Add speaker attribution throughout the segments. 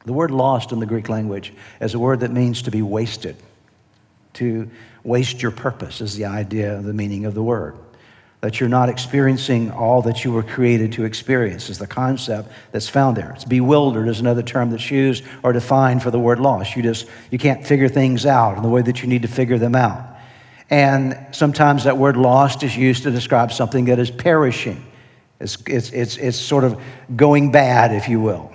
Speaker 1: The word lost in the Greek language is a word that means to be wasted. To waste your purpose is the idea, the meaning of the word. That you're not experiencing all that you were created to experience is the concept that's found there. It's bewildered is another term that's used or defined for the word lost. You can't figure things out in the way that you need to figure them out. And sometimes that word lost is used to describe something that is perishing. It's sort of going bad, if you will.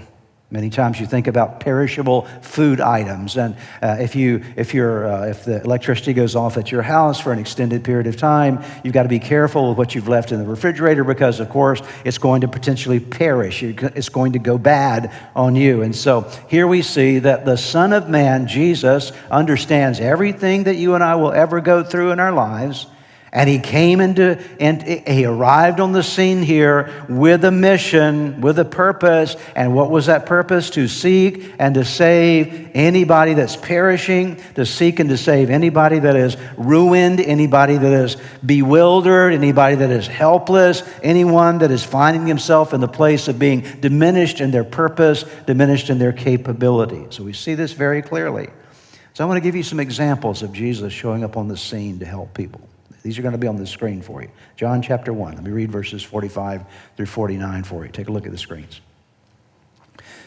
Speaker 1: Many times you think about perishable food items, and if the electricity goes off at your house for an extended period of time, you've got to be careful with what you've left in the refrigerator because, of course, it's going to potentially perish. It's going to go bad on you. And so here we see that the Son of Man, Jesus, understands everything that you and I will ever go through in our lives. And he he arrived on the scene here with a mission, with a purpose. And what was that purpose? To seek and to save anybody that's perishing, to seek and to save anybody that is ruined, anybody that is bewildered, anybody that is helpless, anyone that is finding himself in the place of being diminished in their purpose, diminished in their capability. So we see this very clearly. So I want to give you some examples of Jesus showing up on the scene to help people. These are going to be on the screen for you. John chapter 1. Let me read verses 45 through 49 for you. Take a look at the screens.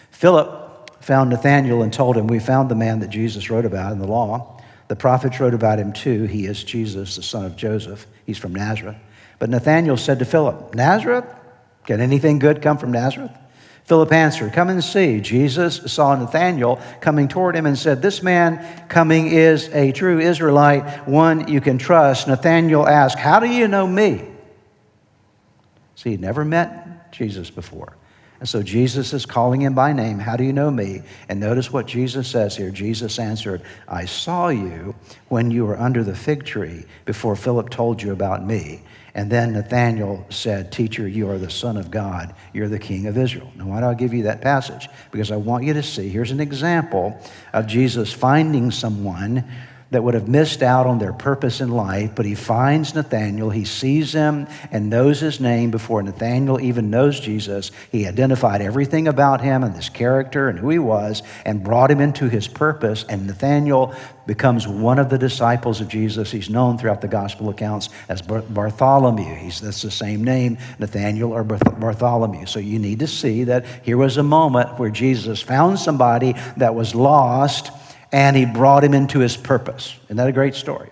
Speaker 1: Philip found Nathanael and told him, "We found the man that Jesus wrote about in the law. The prophets wrote about him too. He is Jesus, the son of Joseph. He's from Nazareth." But Nathanael said to Philip, "Nazareth? Can anything good come from Nazareth?" Philip answered, "Come and see." Jesus saw Nathanael coming toward him and said, "This man coming is a true Israelite, one you can trust." Nathanael asked, "How do you know me?" See, he'd never met Jesus before. And so Jesus is calling him by name. "How do you know me?" And notice what Jesus says here. Jesus answered, "I saw you when you were under the fig tree before Philip told you about me." And then Nathanael said, "Teacher, you are the Son of God. You're the King of Israel." Now, why do I give you that passage? Because I want you to see, here's an example of Jesus finding someone that would have missed out on their purpose in life, but he finds Nathanael, he sees him and knows his name before Nathanael even knows Jesus. He identified everything about him and his character and who he was and brought him into his purpose, and Nathanael becomes one of the disciples of Jesus. He's known throughout the gospel accounts as Bartholomew. That's the same name, Nathanael or Bartholomew. So you need to see that here was a moment where Jesus found somebody that was lost and he brought him into his purpose. Isn't that a great story?